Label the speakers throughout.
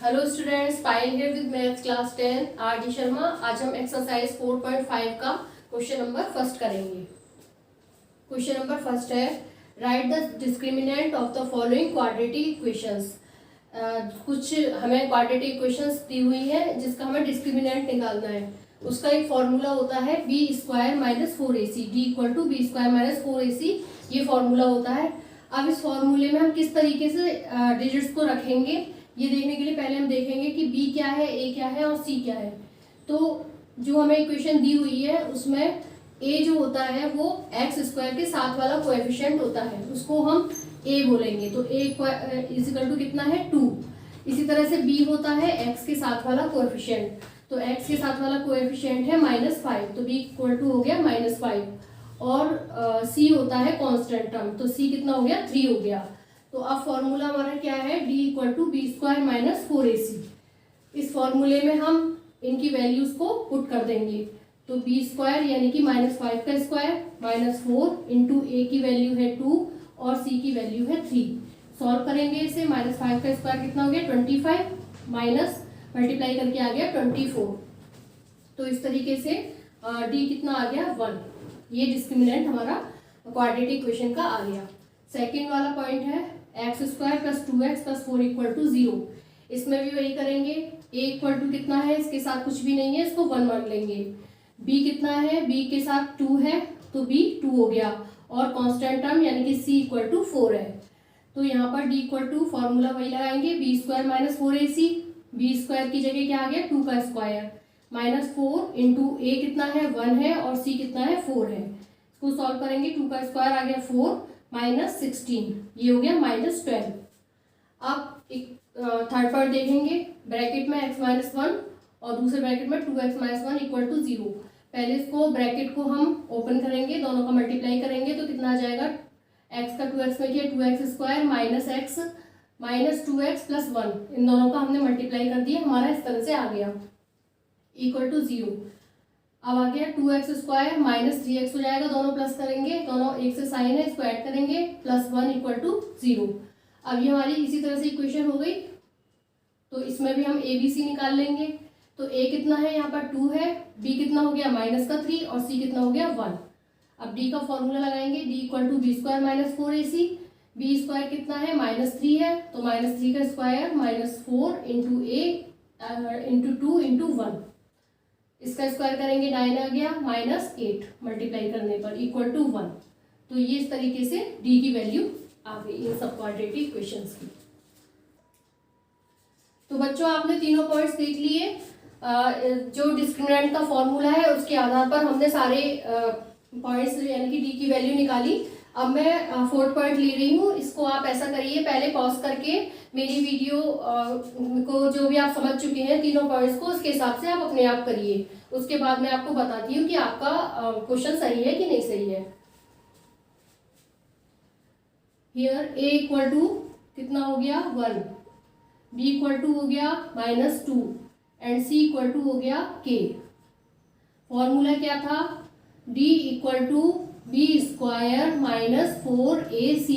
Speaker 1: Hello students, Payal here with maths class 10 R D Sharma. आज हम exercise 4.5 का question number first करेंगे। Question number first है, right the discriminant of the following quadratic equations. कुछ हमें quadratic equations दी हुई है जिसका हमें डिस्क्रिमिनेंट निकालना है। उसका एक फॉर्मूला होता है b square minus 4ac, d equal to b square minus 4ac, ये फॉर्मूला होता है। अब इस फॉर्मूले में हम किस तरीके से डिजिट्स को रखेंगे ये देखने के लिए पहले हम देखेंगे कि b क्या है, a क्या है और c क्या है। तो जो हमें इक्वेशन दी हुई है उसमें a जो होता है वो एक्स स्क्वायर के साथ वाला कोएफिशिएंट होता है, उसको हम a बोलेंगे। तो a इजिकल टू कितना है 2। इसी तरह से b होता है x के साथ वाला कोएफिशिएंट, तो x के साथ वाला कोएफिशिएंट है -5, तो b इक्वल टू हो गया -5। और c होता है कांस्टेंट टर्म, तो c कितना हो गया 3 हो गया। तो अब फॉर्मूला हमारा क्या है, d equal to b square minus 4ac। इस फॉर्मूले में हम इनकी वैल्यूज को पुट कर देंगे। तो बी स्क्वायर यानी कि -5 का स्क्वायर -4 इंटू ए की वैल्यू है 2 और सी की वैल्यू है 3। सॉल्व करेंगे इसे। -5 का स्क्वायर कितना हो गया 25, माइनस मल्टीप्लाई करके आ गया 24। तो इस तरीके से d कितना आ गया 1। ये डिस्क्रिमिनेंट हमारा क्वाड्रेटिक इक्वेशन का आ गया। सेकेंड वाला पॉइंट है x square plus 2x plus 4 equal to 0। इसमें भी वही करेंगे। a इक्वल टू कितना है, इसके साथ कुछ भी नहीं है, इसको 1 मान लेंगे। b कितना है, b के साथ 2 है तो b 2 हो गया, और कांस्टेंट टर्म यानी कि c इक्वल टू 4 है। तो यहाँ पर d इक्वल टू फॉर्मूला वही लगाएंगे, b square minus 4ac। B square की जगह क्या आ गया 2 का स्क्वायर -4 इंटू ए कितना है 1 है और c कितना है 4 है। इसको सॉल्व करेंगे, 2 का स्क्वायर आ गया 4 -16, ये हो गया -12। अब एक थर्ड पार्ट देखेंगे, ब्रैकेट में x-1 और दूसरे ब्रैकेट में 2x-1 इक्वल टू 0। पहले इसको ब्रैकेट को हम ओपन करेंगे, दोनों का मल्टीप्लाई करेंगे तो कितना आ जाएगा, x का 2x में किया 2x square minus x minus 2x plus 1, इन दोनों का हमने मल्टीप्लाई कर दिया, हमारा इस तरह से आ गया इक्वल टू 0। अब आ गया 2x स्क्वायर माइनस 3x हो जाएगा, दोनों प्लस करेंगे, दोनों एक से साइन है, इसको ऐड करेंगे, प्लस 1 इक्वल टू 0। अब ये हमारी इसी तरह से इक्वेशन हो गई। तो इसमें भी हम a b c निकाल लेंगे। तो a कितना है यहाँ पर 2 है, b कितना हो गया -3 और c कितना हो गया 1। अब d का फॉर्मूला लगाएंगे, d equal to b square minus 4ac। B square कितना है -3 है, तो -3 का square -4 into a into 2 into 1, इसका स्क्वायर करेंगे 9 आ गया, -8 मल्टीप्लाई करने पर इक्वल टू 1। तो ये इस तरीके से d की वैल्यू आ गई इन सब क्वाड्रेटिक इक्वेशंस की। तो बच्चों आपने तीनों पॉइंट्स देख लिए। जो डिस्क्रिमिनेंट का फॉर्मूला है उसके आधार पर हमने सारे पॉइंट्स यानी कि d की वैल्यू निकाली। अब मैं फोर्थ पॉइंट ले रही हूँ, इसको आप ऐसा करिए, पहले पॉज करके मेरी वीडियो को जो भी आप समझ चुके हैं तीनों पॉइंट्स को, उसके हिसाब से आप अपने आप करिए। उसके बाद मैं आपको बताती हूँ कि आपका क्वेश्चन सही है कि नहीं सही है। हियर a इक्वल टू कितना हो गया 1, b इक्वल टू हो गया -2 एंड c इक्वल टू हो गया k। फॉर्मूला क्या था, d equal to b square minus 4ac।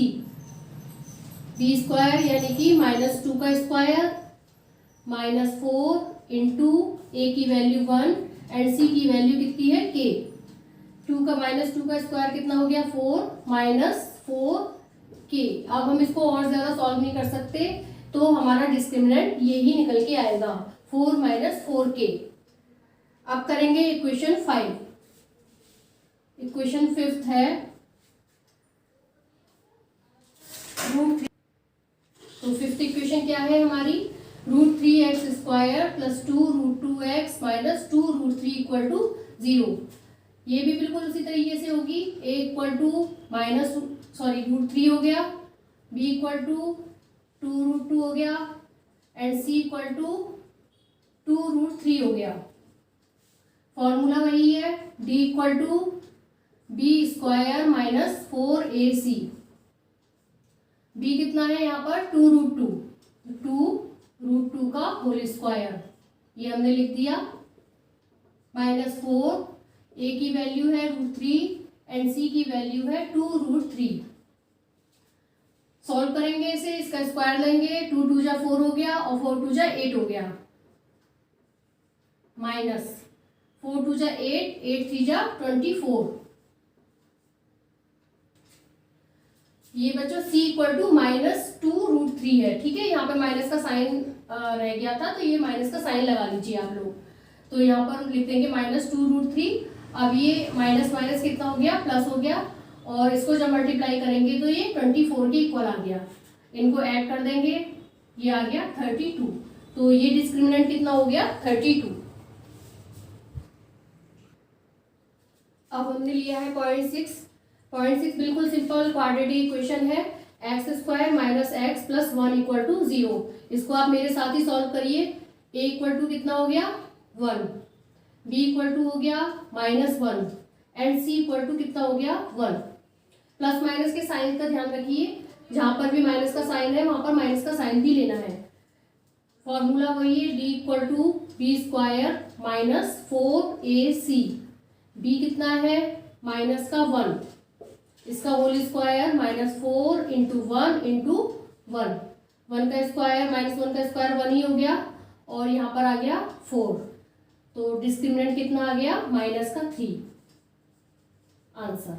Speaker 1: B square यानी कि -2 का स्क्वायर -4 इंटू ए की वैल्यू 1 एंड सी की वैल्यू कितनी है k। 2 का स्क्वायर कितना हो गया 4 -4k। अब हम इसको और ज्यादा सॉल्व नहीं कर सकते, तो हमारा डिस्क्रिमिनेंट ये ही निकल के आएगा 4 - 4k। अब करेंगे इक्वेशन 5। इक्वेशन 5 है √3। तो 5th इक्वेशन क्या है हमारी, √3x square plus 2√2x minus 2√3 equal to 0। ये भी बिल्कुल उसी तरीके से होगी, a इक्वल टू √3 हो गया, b इक्वल टू 2√2 हो गया एंड c इक्वल टू 2√3 हो गया। फॉर्मूला वही है, d equal to b square minus 4ac। b कितना है यहाँ पर 2√2 का होल स्क्वायर, ये हमने लिख दिया, -4, a की वैल्यू है √3 एंड c की वैल्यू है 2√3। सॉल्व करेंगे इसे, इसका स्क्वायर लेंगे, 2 2 जा 4 हो गया और 4 2 जा 8 हो गया, माइनस 4 2 जा 8, 8 3 जा 24। ये बच्चों c इक्वल टू -2√3 है, ठीक है। यहाँ पे माइनस का साइन रह गया था, तो ये माइनस का साइन लगा लीजिए आप लोग। तो यहाँ पर लिख देंगे -2√3। अब ये माइनस माइनस कितना हो गया, प्लस हो गया, और इसको जब मल्टीप्लाई करेंगे तो ये 24 के इक्वल आ गया। इनको ऐड कर देंगे, ये आ गया 32। तो ये डिस्क्रिमिनेंट कितना हो गया, 32। अब हमने लिया है पॉइंट 6 बिल्कुल सिंपल क्वाड्रेटिक इक्वेशन है। x² minus x plus 1 equal to 0। इसको आप मेरे साथ ही सॉल्व करिए। a इक्वल टू कितना हो गया, 1, b इक्वल टू हो गया -1 एंड c इक्वल टू कितना हो गया, 1। प्लस माइनस के साइन का ध्यान रखिए, जहां पर भी माइनस का साइन है वहां पर माइनस का साइन भी लेना है। फॉर्मूला वही है, d equal to b² minus 4ac। b कितना है, माइनस का 1, इसका होल स्क्वायर -4 इंटू 1 इंटू 1, 1 का स्क्वायर -1 का स्क्वायर 1 ही हो गया, और यहाँ पर आ गया 4। तो डिस्क्रिमिनेंट कितना आ गया, -3 आंसर।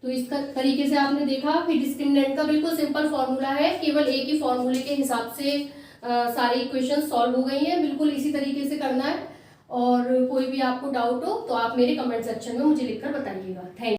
Speaker 1: तो इस तरीके से आपने देखा कि डिस्क्रिमिनेंट का बिल्कुल सिंपल फॉर्मूला है, केवल एक ही फॉर्मूले के हिसाब से सारी इक्वेशन सॉल्व हो गई हैं। बिल्कुल इसी तरीके से करना है, और कोई भी आपको डाउट हो तो आप मेरे कमेंट सेक्शन में मुझे लिखकर बताइएगा। Thank you.